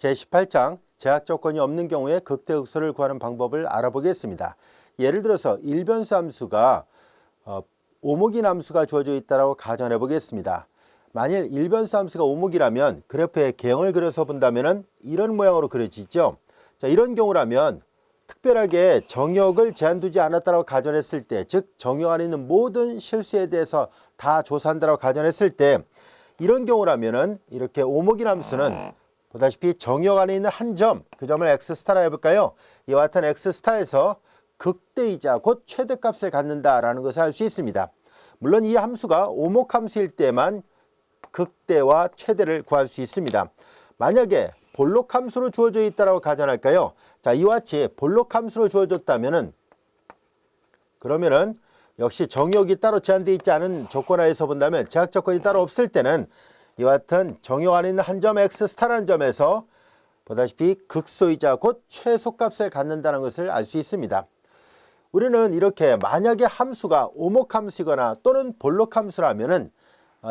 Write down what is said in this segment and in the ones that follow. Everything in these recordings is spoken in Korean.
제18장 제약 조건이 없는 경우에 극대극소를 구하는 방법을 알아보겠습니다. 예를 들어서 일변수 함수가 오목인 함수가 주어져 있다고 가정해 보겠습니다. 만일 일변수 함수가 오목이라면 그래프에 개형을 그려서 본다면 이런 모양으로 그려지죠. 자, 이런 경우라면 특별하게 정역을 제한두지 않았다고 가정했을 때, 즉 정역 안에 있는 모든 실수에 대해서 다 조사한다고 가정했을 때, 이런 경우라면은 이렇게 오목인 함수는 보다시피 정역 안에 있는 한 점, 그 점을 x스타라 해볼까요? 이와 같은 x스타에서 극대이자 곧 최대값을 갖는다라는 것을 알 수 있습니다. 물론 이 함수가 오목함수일 때만 극대와 최대를 구할 수 있습니다. 만약에 볼록함수로 주어져 있다고 가정할까요? 자, 이와 같이 볼록함수로 주어졌다면은 그러면은 역시 정역이 따로 제한되어 있지 않은 조건 하에서 본다면 제약 조건이 따로 없을 때는 이와 같은 정역 안에 있는 한 점 x스타라는 점에서 보다시피 극소이자 곧 최소값을 갖는다는 것을 알 수 있습니다. 우리는 이렇게 만약에 함수가 오목함수이거나 또는 볼록함수라면은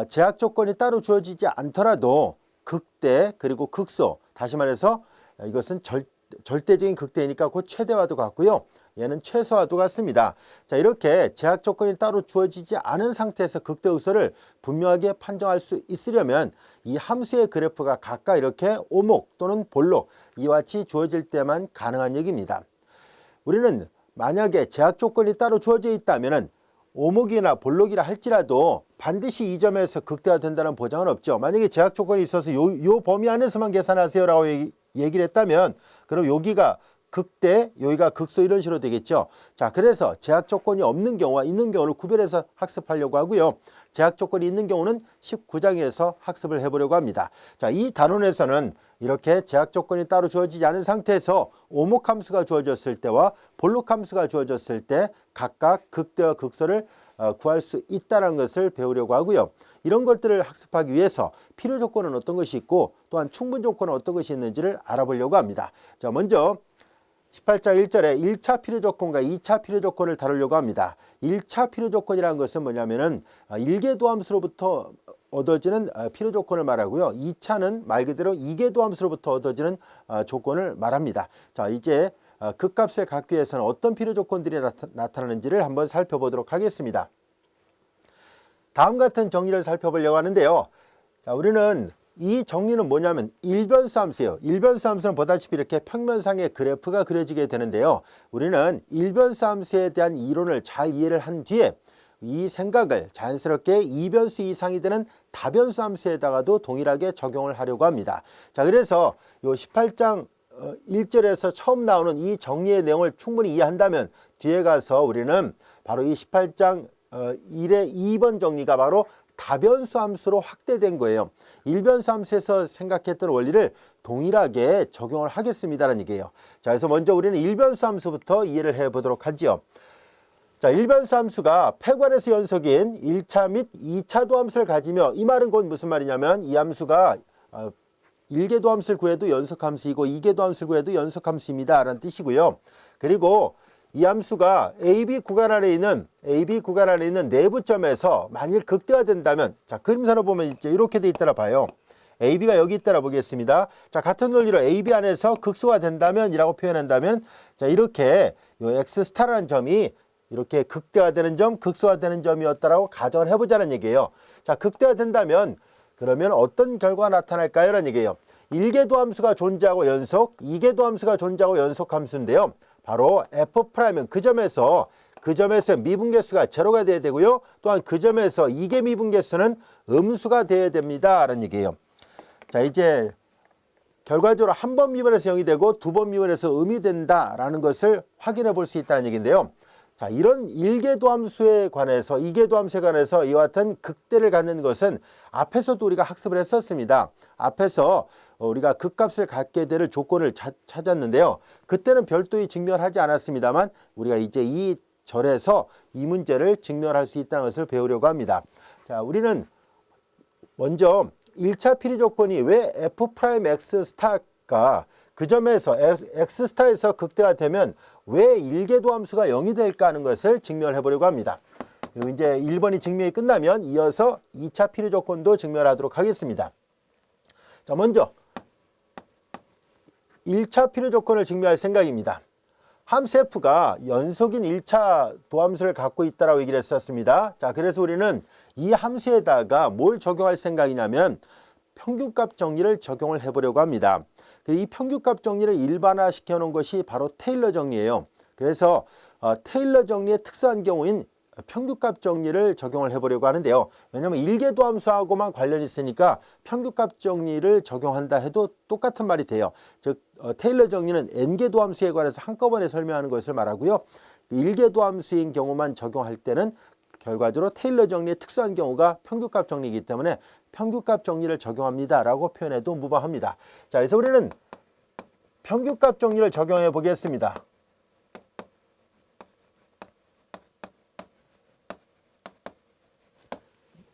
제약 조건이 따로 주어지지 않더라도 극대 그리고 극소, 다시 말해서 이것은 절대적인 극대이니까 곧 최대와도 같고요. 얘는 최소와도 같습니다. 자, 이렇게 제약 조건이 따로 주어지지 않은 상태에서 극대 극소를 분명하게 판정할 수 있으려면 이 함수의 그래프가 각각 이렇게 오목 또는 볼록 이와 같이 주어질 때만 가능한 얘기입니다. 우리는 만약에 제약 조건이 따로 주어져 있다면은 오목이나 볼록이라 할지라도 반드시 이 점에서 극대가 된다는 보장은 없죠. 만약에 제약 조건이 있어서 요 범위 안에서만 계산하세요라고 얘기를 했다면 그럼 여기가 극대, 여기가 극소 이런 식으로 되겠죠. 자, 그래서 제약 조건이 없는 경우와 있는 경우를 구별해서 학습하려고 하고요. 제약 조건이 있는 경우는 19장에서 학습을 해보려고 합니다. 자, 이 단원에서는 이렇게 제약 조건이 따로 주어지지 않은 상태에서 오목함수가 주어졌을 때와 볼록함수가 주어졌을 때 각각 극대와 극소를 구할 수 있다는 것을 배우려고 하고요. 이런 것들을 학습하기 위해서 필요 조건은 어떤 것이 있고 또한 충분 조건은 어떤 것이 있는지를 알아보려고 합니다. 자, 먼저 18장 1절에 1차 필요 조건과 2차 필요 조건을 다루려고 합니다. 1차 필요 조건이라는 것은 뭐냐면은 일계도함수로부터 얻어지는 필요 조건을 말하고요. 2차는 말 그대로 이계도함수로부터 얻어지는 조건을 말합니다. 자, 이제 극값을 갖기 위해서는 어떤 필요 조건들이 나타나는지를 한번 살펴보도록 하겠습니다. 다음 같은 정리를 살펴보려고 하는데요. 자, 우리는 이 정리는 뭐냐면 일변수 함수예요. 일변수 함수는 보다시피 이렇게 평면상의 그래프가 그려지게 되는데요. 우리는 일변수 함수에 대한 이론을 잘 이해를 한 뒤에 이 생각을 자연스럽게 이변수 이상이 되는 다변수 함수에다가도 동일하게 적용을 하려고 합니다. 자, 그래서 요 18장 1절에서 처음 나오는 이 정리의 내용을 충분히 이해한다면 뒤에 가서 우리는 바로 이 18장 1의 2번 정리가 바로 다변수 함수로 확대된 거예요. 일변수 함수에서 생각했던 원리를 동일하게 적용을 하겠습니다라는 얘기예요. 자, 그래서 먼저 우리는 일변수 함수부터 이해를 해보도록 하지요. 자, 일변수 함수가 폐관에서 연속인 1차 및 2차 도함수를 가지며, 이 말은 곧 무슨 말이냐면 이 함수가 1계 도함수를 구해도 연속함수이고 2계 도함수를 구해도 연속함수입니다 라는 뜻이고요. 그리고 이 함수가 AB 구간 안에 있는 내부점에서 만일 극대화 된다면, 자, 그림선을 보면 이제 이렇게 돼 있더라 봐요. AB가 여기 있더라 보겠습니다. 자, 같은 논리로 AB 안에서 극소가 된다면 이라고 표현한다면, 자, 이렇게 요 X스타라는 점이 이렇게 극대화되는 점, 극소화되는 점이었다라고 가정을 해보자는 얘기예요. 자, 극대화된다면 그러면 어떤 결과가 나타날까요? 라는 얘기예요. 1계 도함수가 존재하고 연속, 2계 도함수가 존재하고 연속함수인데요. 바로 F'은 그 점에서 미분계수가 제로가 돼야 되고요. 또한 그 점에서 2계 미분계수는 음수가 돼야 됩니다 라는 얘기예요. 자, 이제 결과적으로 한 번 미분해서 0이 되고 두 번 미분해서 음이 된다라는 것을 확인해 볼 수 있다는 얘기인데요. 자, 이런 1계 도함수에 관해서 2계 도함수에 관해서 이와 같은 극대를 갖는 것은 앞에서도 우리가 학습을 했었습니다. 앞에서 우리가 극값을 갖게 될 조건을 찾았는데요. 그때는 별도의 증명을 하지 않았습니다만 우리가 이제 이 절에서 이 문제를 증명할 수 있다는 것을 배우려고 합니다. 자, 우리는 먼저 1차 필요 조건이 왜 F'X 스타가 그 점에서 X스타에서 극대화 되면 왜 1계 도함수가 0이 될까 하는 것을 증명을 해보려고 합니다. 그리고 이제 1번이 증명이 끝나면 이어서 2차 필요 조건도 증명하도록 하겠습니다. 자, 먼저 1차 필요 조건을 증명할 생각입니다. 함수 f가 연속인 1차 도함수를 갖고 있다라고 얘기를 했었습니다. 자, 그래서 우리는 이 함수에다가 뭘 적용할 생각이냐면 평균값 정리를 적용을 해보려고 합니다. 이 평균값 정리를 일반화시켜 놓은 것이 바로 테일러 정리예요. 그래서 테일러 정리의 특수한 경우인 평균값 정리를 적용을 해보려고 하는데요. 왜냐하면 일계도함수하고만 관련이 있으니까 평균값 정리를 적용한다 해도 똑같은 말이 돼요. 즉 테일러 정리는 n계도함수에 관해서 한꺼번에 설명하는 것을 말하고요. 일계도함수인 경우만 적용할 때는 결과적으로 테일러 정리의 특수한 경우가 평균값 정리이기 때문에 평균값 정리를 적용합니다 라고 표현해도 무방합니다. 자, 그래서 우리는 평균값 정리를 적용해 보겠습니다.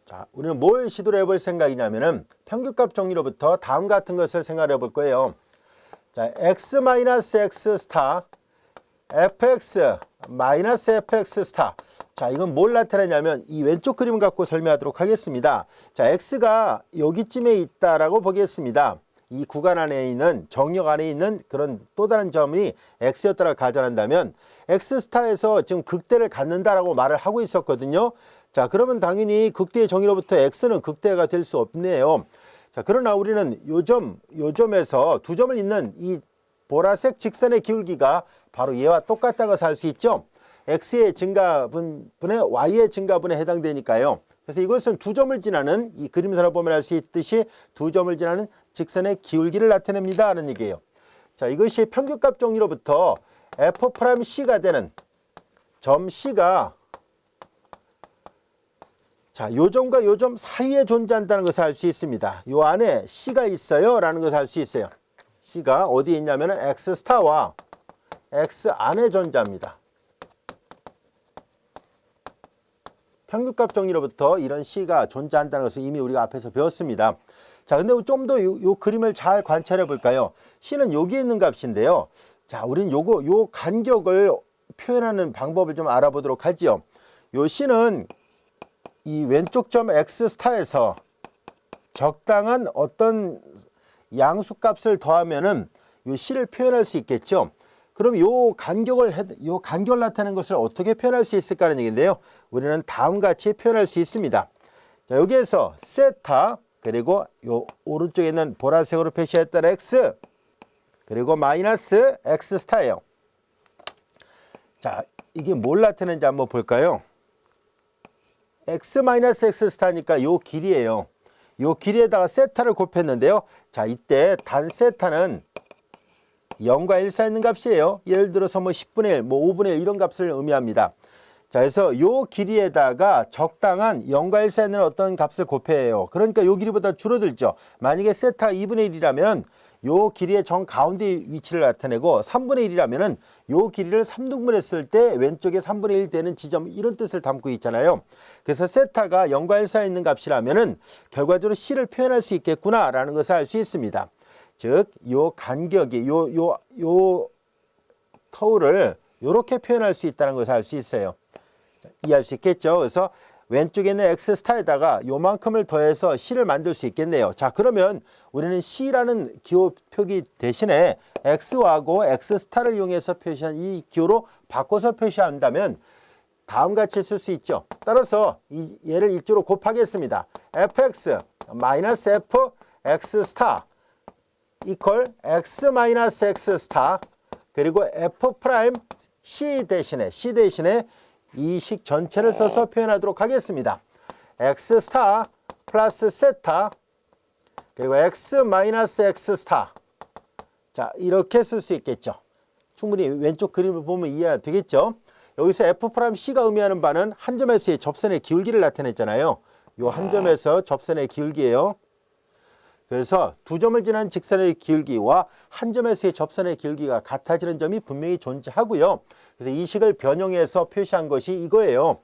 자, 우리는 뭘 시도를 해볼 생각이냐면은 평균값 정리로부터 다음 같은 것을 생각해 볼 거예요. 자, x-x 스타 fx-fx 스타. 자, 이건 뭘 나타내냐면 이 왼쪽 그림을 갖고 설명하도록 하겠습니다. 자, x가 여기쯤에 있다라고 보겠습니다. 이 구간 안에 있는 정역 안에 있는 그런 또 다른 점이 x였다라고 가정한다면 x 스타에서 지금 극대를 갖는다라고 말을 하고 있었거든요. 자, 그러면 당연히 극대의 정의로부터 x는 극대가 될 수 없네요. 자, 그러나 우리는 요 점에서 두 점을 잇는 이 보라색 직선의 기울기가 바로 얘와 똑같다는 것을 알 수 있죠. x의 증가분분의 y의 증가분에 해당되니까요. 그래서 이것은 두 점을 지나는 이 그림선을 보면 알 수 있듯이 두 점을 지나는 직선의 기울기를 나타냅니다 하는 얘기예요. 자, 이것이 평균값 정리로부터 f'C가 되는 점 C가 자, 요 점과 요 점 사이에 존재한다는 것을 알 수 있습니다. 요 안에 C가 있어요 라는 것을 알 수 있어요. C가 어디에 있냐면 X 스타와 X 안에 존재합니다. 평균값 정리로부터 이런 C가 존재한다는 것을 이미 우리가 앞에서 배웠습니다. 자, 근데 좀 더 요 그림을 잘 관찰해 볼까요? C는 여기에 있는 값인데요. 자, 우리는 요 간격을 표현하는 방법을 좀 알아보도록 하지요. 요 C는 이 왼쪽 점 X 스타에서 적당한 어떤 양수값을 더하면은 요 C를 표현할 수 있겠죠. 그럼 요 간격을 나타내는 것을 어떻게 표현할 수 있을까 하는 얘기인데요. 우리는 다음과 같이 표현할 수 있습니다. 자, 여기에서 세타 그리고 요 오른쪽에 있는 보라색으로 표시했던 X 그리고 마이너스 X 스타예요. 자, 이게 뭘 나타내는지 한번 볼까요? x-x 스타니까 요 길이에요. 요 길이에다가 세타를 곱했는데요. 자, 이때 단 세타는 0과 1 사이 있는 값이에요. 예를 들어서 뭐 10분의 1, 뭐 5분의 1 이런 값을 의미합니다. 자, 그래서 요 길이에다가 적당한 0과 1 사이 있는 어떤 값을 곱해요. 그러니까 요 길이보다 줄어들죠. 만약에 세타가 2분의 1이라면 요 길이의 정 가운데 위치를 나타내고 3분의 1이라면은 요 길이를 3등분 했을 때 왼쪽에 3분의 1 되는 지점 이런 뜻을 담고 있잖아요. 그래서 세타가 0과 1 사이에 있는 값이라면은 결과적으로 C를 표현할 수 있겠구나라는 것을 알 수 있습니다. 즉, 요 간격이 요 터울을 요렇게 표현할 수 있다는 것을 알 수 있어요. 이해할 수 있겠죠? 그래서 왼쪽에 있는 X 스타에다가 요만큼을 더해서 C를 만들 수 있겠네요. 자, 그러면 우리는 C라는 기호 표기 대신에 X하고 X 스타를 이용해서 표시한 이 기호로 바꿔서 표시한다면 다음같이 쓸 수 있죠. 따라서 얘를 일조로 곱하겠습니다. fx 마이너스 f x 스타 이퀄 x 마이너스 x 스타 그리고 f 프라임 c 대신에 이 식 전체를 써서 표현하도록 하겠습니다. x 스타 플러스 세타 그리고 x 마이너스 x 스타. 자, 이렇게 쓸 수 있겠죠. 충분히 왼쪽 그림을 보면 이해가 되겠죠. 여기서 f'C가 의미하는 바는 한 점에서의 접선의 기울기를 나타냈잖아요. 요 한 점에서 접선의 기울기예요. 그래서 두 점을 지난 직선의 길기와 한 점에서의 접선의 길기가 같아지는 점이 분명히 존재하고요. 그래서 이 식을 변형해서 표시한 것이 이거예요.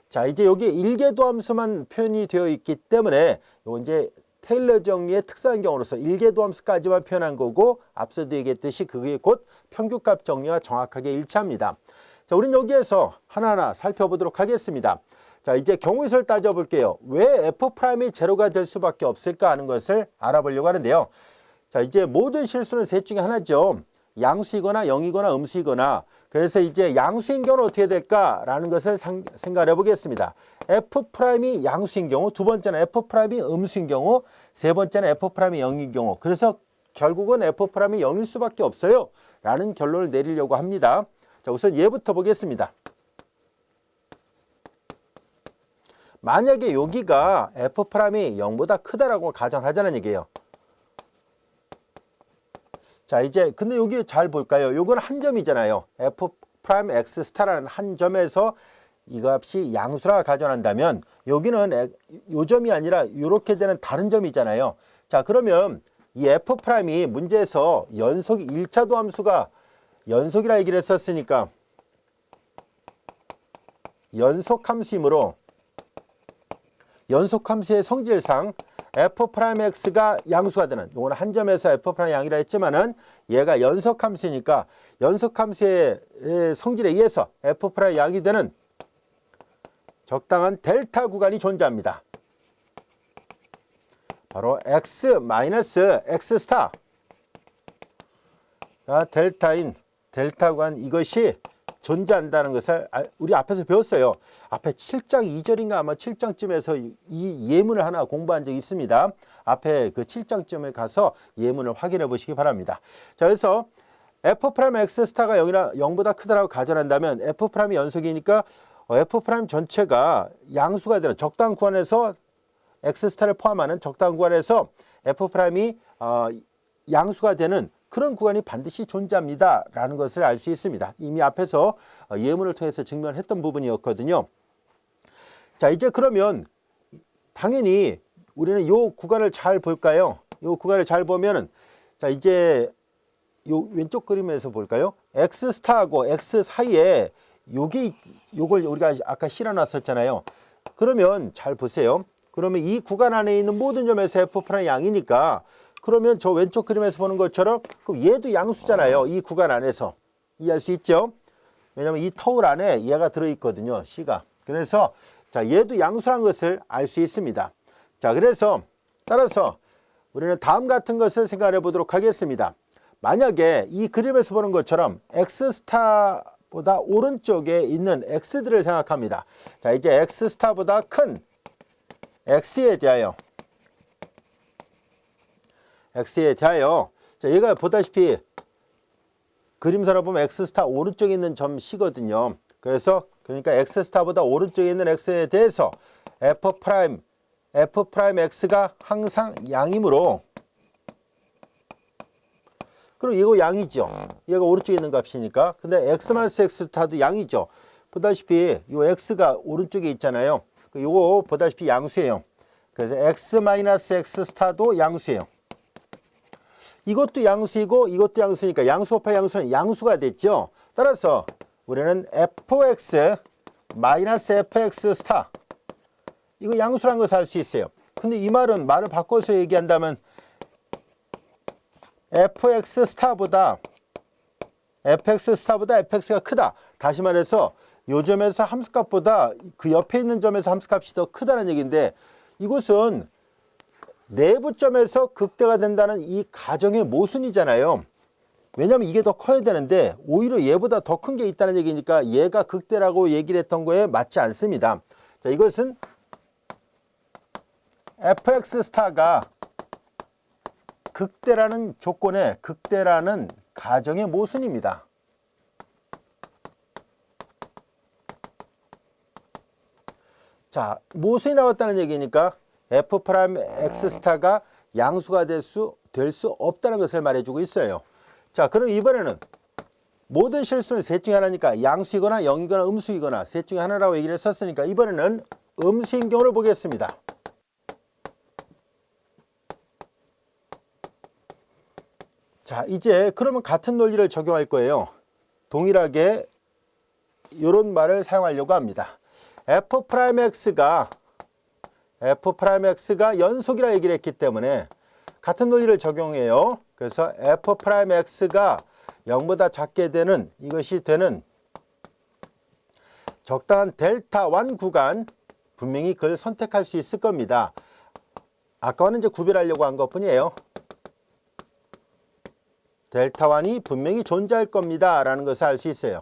자, 이제 여기 일계도함수만 표현이 되어 있기 때문에 요 이제 테일러 정리의 특수한 경우로서 일계도함수까지만 표현한 거고 앞서도 얘기했듯이 그게 곧 평균값 정리와 정확하게 일치합니다. 자, 우리는 여기에서 하나하나 살펴보도록 하겠습니다. 자, 이제 경우수를 따져볼게요. 왜 f'이 제로가 될 수밖에 없을까 하는 것을 알아보려고 하는데요. 자, 이제 모든 실수는 셋 중에 하나죠. 양수이거나 0이거나 음수이거나. 그래서 이제 양수인 경우는 어떻게 될까라는 것을 생각해 보겠습니다. F'이 양수인 경우, 두 번째는 F'이 음수인 경우, 세 번째는 F'이 0인 경우. 그래서 결국은 F'이 0일 수밖에 없어요. 라는 결론을 내리려고 합니다. 자, 우선 얘부터 보겠습니다. 만약에 여기가 F'이 0보다 크다라고 가정하자는 얘기예요. 자, 이제 근데 여기 잘 볼까요? 요건 한 점이잖아요. F'X 스타라는 한 점에서 이 값이 양수라 가정한다면 여기는 요 점이 아니라 이렇게 되는 다른 점이잖아요. 자, 그러면 이 F'이 문제에서 연속이 1차도 함수가 연속이라 얘기를 했었으니까 연속함수이므로 연속함수의 성질상 F'X가 양수가 되는, 요거는 한 점에서 F'이 양이라 했지만은 얘가 연속함수니까 연속함수의 성질에 의해서 F'이 양이 되는 적당한 델타 구간이 존재합니다. 바로 X-X 스타 델타인 델타 구간, 이것이 존재한다는 것을 우리 앞에서 배웠어요. 앞에 7장 2절인가 아마 7장쯤에서 이 예문을 하나 공부한 적이 있습니다. 앞에 그 7장쯤에 가서 예문을 확인해 보시기 바랍니다. 자, 그래서 F'X 스타가 0보다 크다라고 가정한다면 F'이 연속이니까 F' 전체가 양수가 되는 적당한 구간에서 X 스타를 포함하는 적당한 구간에서 F'이 양수가 되는 그런 구간이 반드시 존재합니다 라는 것을 알 수 있습니다. 이미 앞에서 예문을 통해서 증명했던 부분이었거든요. 자, 이제 그러면 당연히 우리는 이 구간을 잘 볼까요? 이 구간을 잘 보면은, 자, 이제 요 왼쪽 그림에서 볼까요? X 스타하고 X 사이에 요걸 우리가 아까 실어놨었잖아요. 그러면 잘 보세요. 그러면 이 구간 안에 있는 모든 점에서 F'이 양이니까, 그러면 저 왼쪽 그림에서 보는 것처럼 그럼 얘도 양수잖아요. 이 구간 안에서. 이해할 수 있죠? 왜냐하면 이 터울 안에 얘가 들어있거든요. C가. 그래서 자, 얘도 양수란 것을 알 수 있습니다. 자, 그래서 따라서 우리는 다음 같은 것을 생각해 보도록 하겠습니다. 만약에 이 그림에서 보는 것처럼 X스타보다 오른쪽에 있는 X들을 생각합니다. 자, 이제 X스타보다 큰 X에 대하여 자, 얘가 보다시피 그림선을 보면 X스타 오른쪽에 있는 점 C거든요. 그래서 그러니까 X스타보다 오른쪽에 있는 X에 대해서 F'X가 항상 양이므로, 그리고 이거 양이죠. 얘가 오른쪽에 있는 값이니까. 근데 X-X스타도 양이죠. 보다시피 이 X가 오른쪽에 있잖아요. 요거 보다시피 양수예요. 그래서 X-X스타도 양수예요. 이것도 양수이고 이것도 양수니까 양수 곱하기 양수는 양수가 됐죠. 따라서 우리는 Fx Fx 스타, 이거 양수라는 것을 알 수 있어요. 근데 이 말은 말을 바꿔서 얘기한다면 Fx 스타보다 Fx가 크다. 다시 말해서 요 점에서 함수값보다 그 옆에 있는 점에서 함수값이 더 크다는 얘기인데, 이것은 내부점에서 극대가 된다는 이 가정의 모순이잖아요. 왜냐하면 이게 더 커야 되는데 오히려 얘보다 더 큰 게 있다는 얘기니까 얘가 극대라고 얘기를 했던 거에 맞지 않습니다. 자, 이것은 fx 스타가 극대라는 조건에 극대라는 가정의 모순입니다. 자, 모순이 나왔다는 얘기니까 F'X 스타가 양수가 될 수 없다는 것을 말해주고 있어요. 자, 그럼 이번에는 모든 실수는 셋 중에 하나니까 양수이거나 0이거나 음수이거나 셋 중에 하나라고 얘기를 했었으니까 이번에는 음수인 경우를 보겠습니다. 자, 이제 그러면 같은 논리를 적용할 거예요. 동일하게 이런 말을 사용하려고 합니다. F'X가 연속이라 얘기를 했기 때문에 같은 논리를 적용해요. 그래서 F'X가 0보다 작게 되는, 이것이 되는 적당한 델타 1 구간, 분명히 그걸 선택할 수 있을 겁니다. 아까와는 이제 구별하려고 한 것뿐이에요. 델타 1이 분명히 존재할 겁니다 라는 것을 알 수 있어요.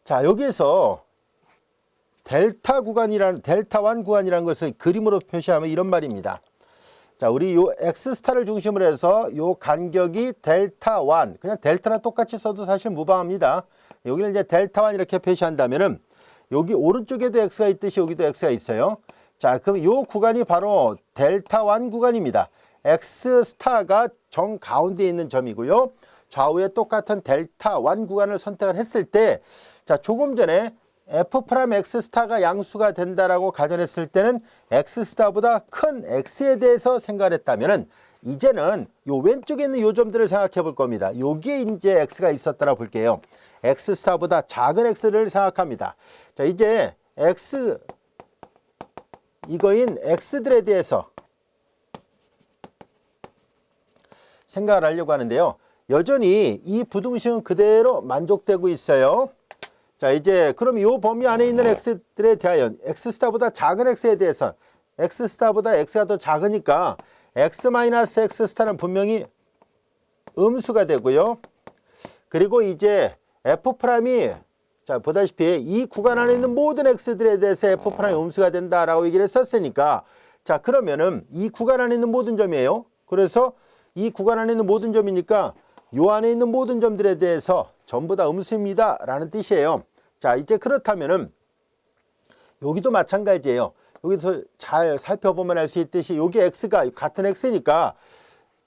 자, 여기에서 델타 1 구간이라는 것을 그림으로 표시하면 이런 말입니다. 자, 우리 요 x 스타를 중심으로 해서 요 간격이 델타 1, 그냥 델타랑 똑같이 써도 사실 무방합니다. 여기를 이제 델타 1 이렇게 표시한다면은 여기 오른쪽에도 x가 있듯이 여기도 x가 있어요. 자, 그럼 요 구간이 바로 델타 1 구간입니다. x 스타가 정 가운데 있는 점이고요. 좌우에 똑같은 델타 1 구간을 선택을 했을 때, 자, 조금 전에 f'(x 스타가 양수가 된다라고 가정했을 때는 x 스타보다 큰 x에 대해서 생각을 했다면은 이제는 요 왼쪽에 있는 요 점들을 생각해 볼 겁니다. 여기에 이제 x가 있었다라 볼게요. x 스타보다 작은 x를 생각합니다. 자, 이제 x 이거인 x들에 대해서 생각을 하려고 하는데요. 여전히 이 부등식은 그대로 만족되고 있어요. 자, 이제 그럼 이 범위 안에 있는 x들에 대하여 x 스타보다 작은 x에 대해서 x 스타보다 x가 더 작으니까 x-x 스타는 분명히 음수가 되고요. 그리고 이제 f'이 자, 보다시피 이 구간 안에 있는 모든 x들에 대해서 f'이 음수가 된다라고 얘기를 했었으니까, 자, 그러면은 이 구간 안에 있는 모든 점이에요. 그래서 이 구간 안에 있는 모든 점이니까 요 안에 있는 모든 점들에 대해서 전부 다 음수입니다 라는 뜻이에요. 자, 이제 그렇다면은 여기도 마찬가지예요. 여기서 잘 살펴보면 알 수 있듯이 여기 x가 같은 x니까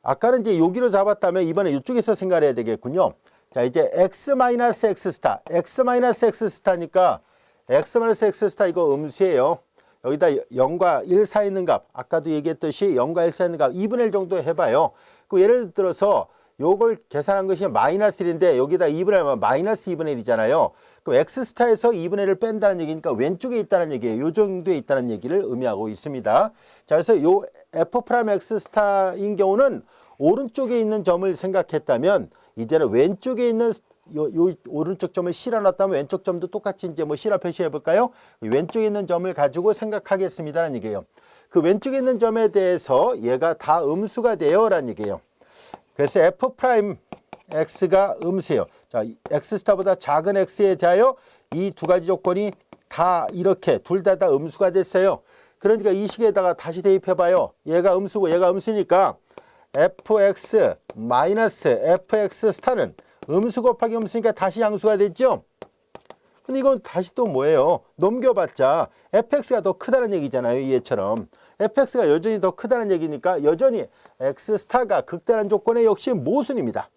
아까는 이제 여기로 잡았다면 이번에 이쪽에서 생각을 해야 되겠군요. 자, 이제 x-x 스타, x-x 스타니까 x-x 스타 이거 음수예요. 여기다 0과 1 사이에 있는 값, 아까도 얘기했듯이 0과 1 사이에 있는 값 2분의 1 정도 해봐요. 그 예를 들어서 요걸 계산한 것이 마이너스 1인데 여기다 2분의 1하면 마이너스 2분의 1이잖아요. 그럼 x스타에서 2분의 1을 뺀다는 얘기니까 왼쪽에 있다는 얘기예요. 요 정도에 있다는 얘기를 의미하고 있습니다. 자, 그래서 요 f'(x 스타인 경우는 오른쪽에 있는 점을 생각했다면 이제는 왼쪽에 있는 요 오른쪽 점을 실어놨다면 왼쪽 점도 똑같이 이제 뭐 실어 표시해 볼까요? 왼쪽에 있는 점을 가지고 생각하겠습니다라는 얘기예요. 그 왼쪽에 있는 점에 대해서 얘가 다 음수가 돼요라는 얘기예요. 그래서 f'x가 음수예요. 자, x 스타보다 작은 x에 대하여 이 두 가지 조건이 다 이렇게 둘 다 음수가 됐어요. 그러니까 이 식에다가 다시 대입해 봐요. 얘가 음수고 얘가 음수니까 fx 마이너스 fx 스타는 음수 곱하기 음수니까 다시 양수가 됐죠. 근데 이건 다시 또 뭐예요? 넘겨봤자 fx가 더 크다는 얘기잖아요. 얘처럼 fx가 여전히 더 크다는 얘기니까 여전히 x 스타가 극대란 조건의 역시 모순입니다.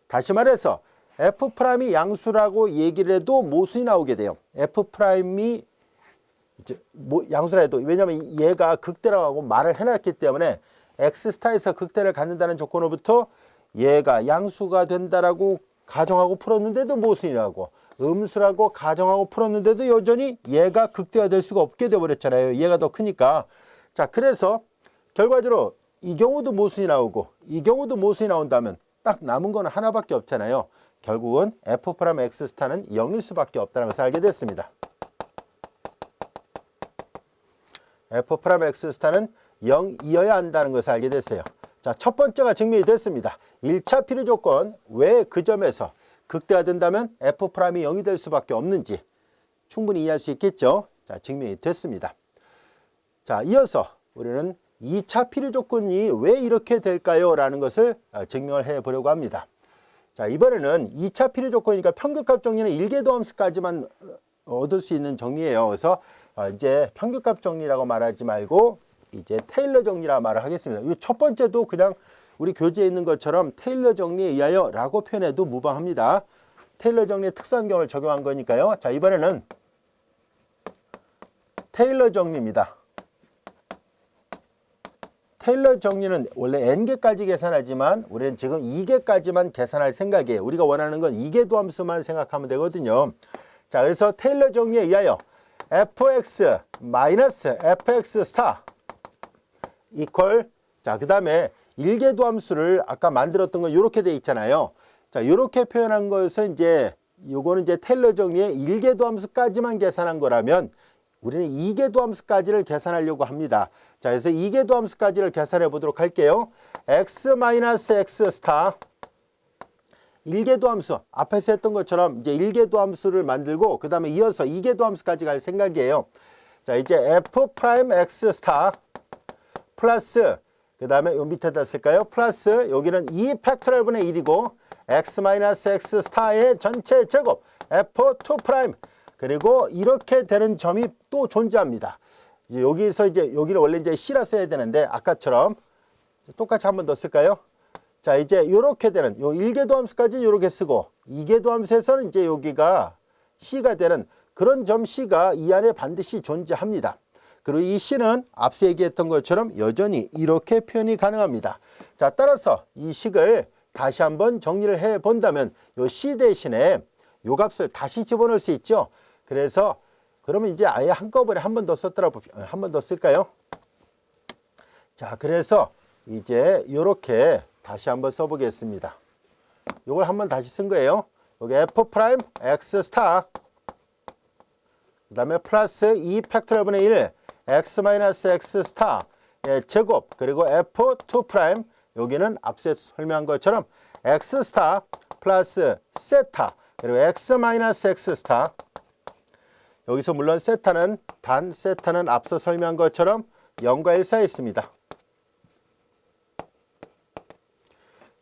다시 말해서 f'이 양수라고 얘기를 해도 모순이 나오게 돼요. f'이 이제 양수라 해도, 왜냐하면 얘가 극대라고 하고 말을 해놨기 때문에 x 스타에서 극대를 갖는다는 조건으로부터 얘가 양수가 된다라고 가정하고 풀었는데도 모순이라고, 음수라고 가정하고 풀었는데도 여전히 얘가 극대가 될 수가 없게 되어버렸잖아요. 얘가 더 크니까. 자, 그래서 결과적으로 이 경우도 모순이 나오고 이 경우도 모순이 나온다면 딱 남은 건 하나밖에 없잖아요. 결국은 f'x 스타는 0일 수밖에 없다는 것을 알게 됐습니다. f'x 스타는 0이어야 한다는 것을 알게 됐어요. 자, 첫 번째가 증명이 됐습니다. 1차 필요 조건, 왜 그 점에서 극대가 된다면 f'이 0이 될 수밖에 없는지 충분히 이해할 수 있겠죠. 자, 증명이 됐습니다. 자, 이어서 우리는 2차 필요 조건이 왜 이렇게 될까요? 라는 것을 증명을 해 보려고 합니다. 자, 이번에는 2차 필요 조건이니까 평균값 정리는 일계도함수까지만 얻을 수 있는 정리예요. 그래서 이제 평균값 정리라고 말하지 말고 이제 테일러 정리라 말을 하겠습니다. 이 첫 번째도 그냥 우리 교재에 있는 것처럼 테일러 정리에 의하여 라고 표현해도 무방합니다. 테일러 정리의 특수한 경우를 적용한 거니까요. 자, 이번에는 테일러 정리입니다. 테일러 정리는 원래 n개까지 계산하지만 우리는 지금 2개까지만 계산할 생각이에요. 우리가 원하는 건 2개 도함수만 생각하면 되거든요. 자, 그래서 테일러 정리에 의하여 fx 마이너스 fx 스타 이퀄, 자, 그 다음에 1개 도함수를 아까 만들었던 건 이렇게 돼 있잖아요. 자, 이렇게 표현한 것은 이제 요거는 이제 테일러 정리의 1개 도함수까지만 계산한 거라면 우리는 이계도함수까지를 계산하려고 합니다. 자, 그래서 이계도함수까지를 계산해 보도록 할게요. x-x 스타 1계도함수 앞에서 했던 것처럼 이제 1계도함수를 만들고 그 다음에 이어서 2계도함수까지 갈 생각이에요. 자, 이제 f'(x 스타) 플러스 그 다음에 요 밑에다 쓸까요? 플러스 여기는 2 팩토리얼 분의 1이고 x-x 스타의 전체 제곱 f2' 그리고 이렇게 되는 점이 또 존재합니다. 이제 여기서 이제 여기를 원래 이제 C라 써야 되는데 아까처럼 똑같이 한 번 더 쓸까요? 자, 이제 이렇게 되는 요 1계도함수까지는 이렇게 쓰고 2계도함수에서는 이제 여기가 C가 되는 그런 점 C가 이 안에 반드시 존재합니다. 그리고 이 C는 앞서 얘기했던 것처럼 여전히 이렇게 표현이 가능합니다. 자, 따라서 이 식을 다시 한번 정리를 해 본다면 요 C 대신에 요 값을 다시 집어넣을 수 있죠. 그래서 그러면 이제 아예 한꺼번에 한 번 더 썼더라고 한 번 더 쓸까요? 자, 그래서 이제 이렇게 다시 한번 써보겠습니다. 이걸 한번 다시 쓴 거예요. 여기 f'(x 스타) 그 다음에 플러스 2 팩토리얼 분의 1 x-x 스타의 제곱 그리고 f2' 여기는 앞서 설명한 것처럼 x 스타 플러스 세타 그리고 x-x 스타 여기서 물론 세타는 앞서 설명한 것처럼 0과 1 사이에 있습니다.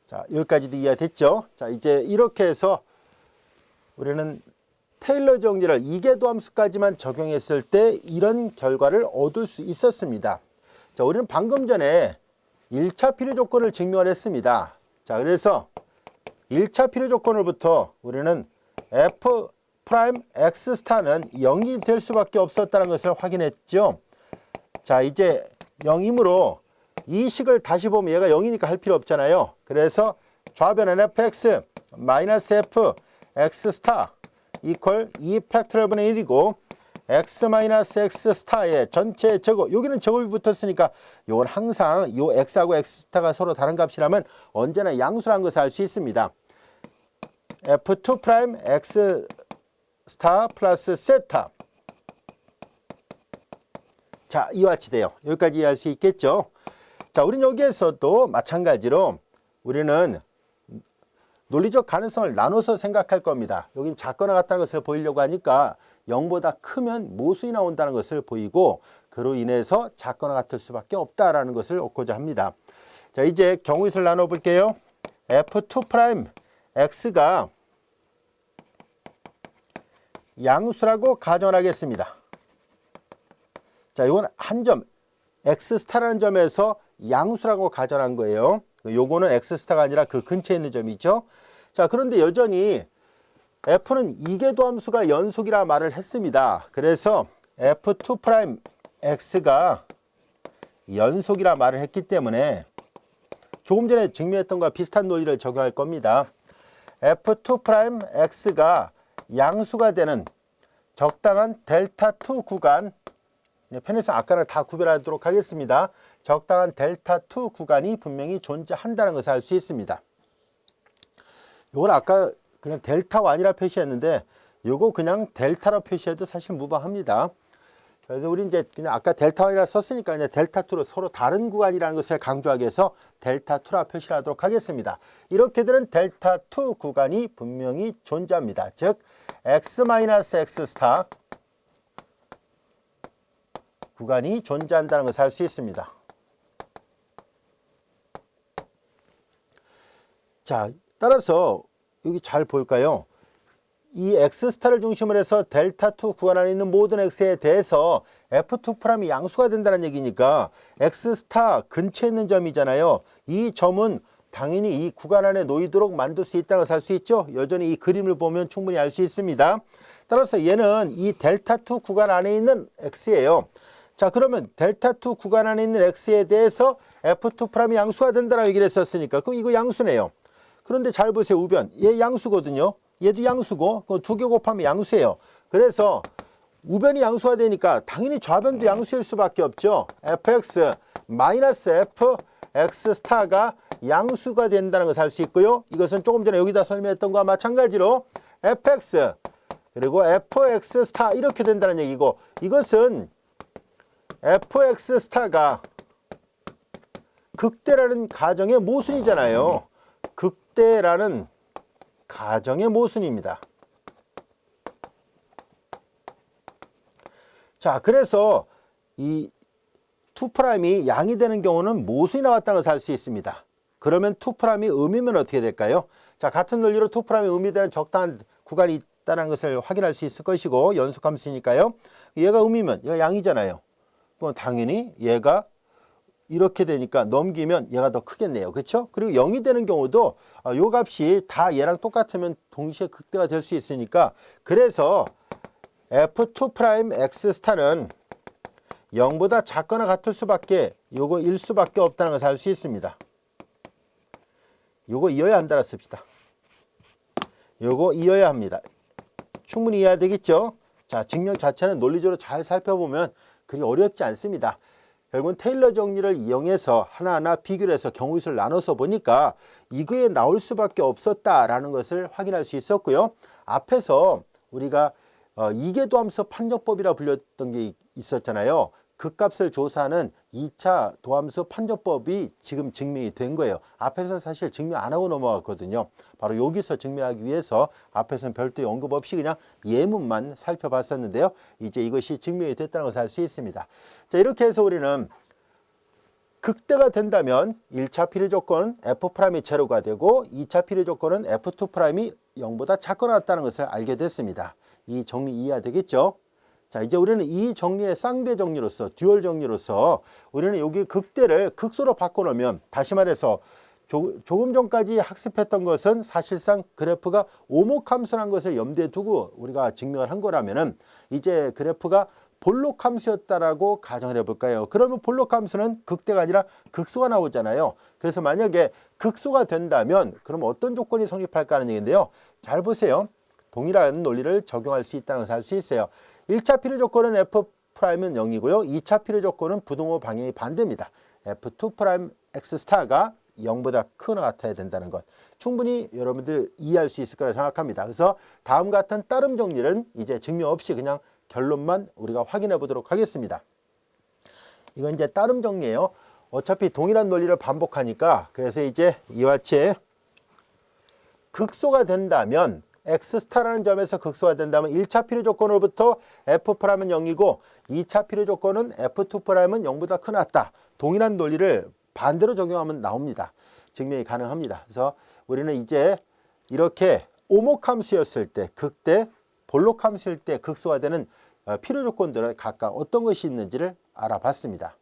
자, 여기까지도 이해됐죠? 자, 이제 이렇게 해서 우리는 테일러 정리를 이계도함수까지만 적용했을 때 이런 결과를 얻을 수 있었습니다. 자, 우리는 방금 전에 1차 필요 조건을 증명을 했습니다. 자, 그래서 1차 필요 조건으로부터 우리는 f'(x 스타는 0이 될 수밖에 없었다는 것을 확인했죠. 자, 이제 0이므로 이 식을 다시 보면 얘가 0이니까 할 필요 없잖아요. 그래서 좌변은 fx 마이너스 f x 스타 이퀄 2 팩토리얼 분의 1이고 x-x 스타의 전체 제곱 여기는 제곱이 붙었으니까 이건 항상 이 x하고 x 스타가 서로 다른 값이라면 언제나 양수라는 것을 알 수 있습니다. f2' x 스타 플러스 세타 자, 이와 같이 돼요. 여기까지 이해할 수 있겠죠. 자, 우린 여기에서도 마찬가지로 우리는 논리적 가능성을 나눠서 생각할 겁니다. 여긴 작거나 같다는 것을 보이려고 하니까 0보다 크면 모수이 나온다는 것을 보이고 그로 인해서 작거나 같을 수밖에 없다라는 것을 얻고자 합니다. 자, 이제 경우수를 나눠 볼게요. f2' x가 양수라고 가정하겠습니다. 자, 이건 한 점 x 스타라는 점에서 양수라고 가정한 거예요. 요거는 x 스타가 아니라 그 근처에 있는 점이죠. 자, 그런데 여전히 f는 이계도함수가 연속이라 말을 했습니다. 그래서 f2' x가 연속이라 말을 했기 때문에 조금 전에 증명했던 것과 비슷한 논리를 적용할 겁니다. f2' x가 양수가 되는 적당한 델타2 구간 편의상 아까는 다 구별하도록 하겠습니다. 적당한 델타2 구간이 분명히 존재한다는 것을 알 수 있습니다. 이건 아까 그냥 델타1이라 표시했는데 이거 그냥 델타로 표시해도 사실 무방합니다. 그래서 우리 이제 그냥 아까 델타1이라 썼으니까 이제 델타2로 서로 다른 구간이라는 것을 강조하기 위해서 델타2라 표시를 하도록 하겠습니다. 이렇게 되는 델타2 구간이 분명히 존재합니다. 즉 x-x 스타 구간이 존재한다는 것을 알 수 있습니다. 자, 따라서 여기 잘 볼까요? 이 x스타를 중심으로 해서 델타2 구간 안에 있는 모든 x에 대해서 f2'이 양수가 된다는 얘기니까 x스타 근처에 있는 점이잖아요. 이 점은 당연히 이 구간 안에 놓이도록 만들 수 있다는 것을 알 수 있죠. 여전히 이 그림을 보면 충분히 알 수 있습니다. 따라서 얘는 이 델타2 구간 안에 있는 x예요. 자, 그러면 델타2 구간 안에 있는 x에 대해서 f2'이 양수가 된다라고 얘기를 했었으니까 그럼 이거 양수네요. 그런데 잘 보세요. 우변. 얘 양수거든요. 얘도 양수고 두 개 곱하면 양수예요. 그래서 우변이 양수가 되니까 당연히 좌변도 양수일 수밖에 없죠. fx 마이너스 f x 스타가 양수가 된다는 것을 알 수 있고요. 이것은 조금 전에 여기다 설명했던 것과 마찬가지로 fx 그리고 fx 스타 이렇게 된다는 얘기고, 이것은 fx 스타가 극대라는 가정의 모순이잖아요. 극대라는 가정의 모순입니다. 자, 그래서 이 2'이 양이 되는 경우는 모순이 나왔다는 것을 알 수 있습니다. 그러면 2'이 음이면 어떻게 될까요? 자, 같은 논리로 2'이 음이 되는 적당한 구간이 있다는 것을 확인할 수 있을 것이고, 연속함수니까요. 얘가 음이면 얘가 양이잖아요. 그럼 당연히 얘가 이렇게 되니까 넘기면 얘가 더 크겠네요. 그렇죠? 그리고 0이 되는 경우도 요 값이 다 얘랑 똑같으면 동시에 극대가 될 수 있으니까, 그래서 f2'x 스타는 0보다 작거나 같을 수밖에, 요거 1 수밖에 없다는 것을 알 수 있습니다. 요거 이어야 한다라 씁시다. 요거 이어야 합니다. 충분히 이해가 되겠죠? 자, 증명 자체는 논리적으로 잘 살펴보면 그리 어렵지 않습니다. 결국은 테일러 정리를 이용해서 하나하나 비교를 해서 경우수를 나눠서 보니까 이거에 나올 수밖에 없었다라는 것을 확인할 수 있었고요. 앞에서 우리가 이계도함수 판정법이라 불렸던 게 있었잖아요. 그 값을 조사하는 2차 도함수 판정법이 지금 증명이 된 거예요. 앞에서는 사실 증명 안 하고 넘어갔거든요. 바로 여기서 증명하기 위해서 앞에서는 별도의 언급 없이 그냥 예문만 살펴봤었는데요. 이제 이것이 증명이 됐다는 것을 알 수 있습니다. 자, 이렇게 해서 우리는 극대가 된다면 1차 필요 조건은 F'이 제로가 되고 2차 필요 조건은 F2'이 0보다 작거나 같다는 것을 알게 됐습니다. 이 정리 이해가 되겠죠? 자, 이제 우리는 이 정리의 쌍대 정리로서, 듀얼 정리로서 우리는 여기 극대를 극소로 바꿔놓으면, 다시 말해서 조금 전까지 학습했던 것은 사실상 그래프가 오목함수라는 것을 염두에 두고 우리가 증명을 한 거라면은, 이제 그래프가 볼록함수였다라고 가정을 해볼까요? 그러면 볼록함수는 극대가 아니라 극소가 나오잖아요. 그래서 만약에 극소가 된다면 그럼 어떤 조건이 성립할까 하는 얘기인데요. 잘 보세요. 동일한 논리를 적용할 수 있다는 것을 알 수 있어요. 1차 필요 조건은 F'은 0이고요. 2차 필요 조건은 부등호 방향이 반대입니다. F2'X 스타가 0보다 크거나 같아야 된다는 것. 충분히 여러분들 이해할 수 있을 거라 생각합니다. 그래서 다음 같은 따름 정리는 이제 증명 없이 그냥 결론만 우리가 확인해 보도록 하겠습니다. 이건 이제 따름 정리예요. 어차피 동일한 논리를 반복하니까, 그래서 이제 이와 같이 극소가 된다면, X스타라는 점에서 극소가 된다면 1차 필요 조건으로부터 F'은 0이고 2차 필요 조건은 F2'은 0보다 크나 같다. 동일한 논리를 반대로 적용하면 나옵니다. 증명이 가능합니다. 그래서 우리는 이제 이렇게 오목함수였을 때 극대, 볼록함수일 때 극소가 되는 필요 조건들은 각각 어떤 것이 있는지를 알아봤습니다.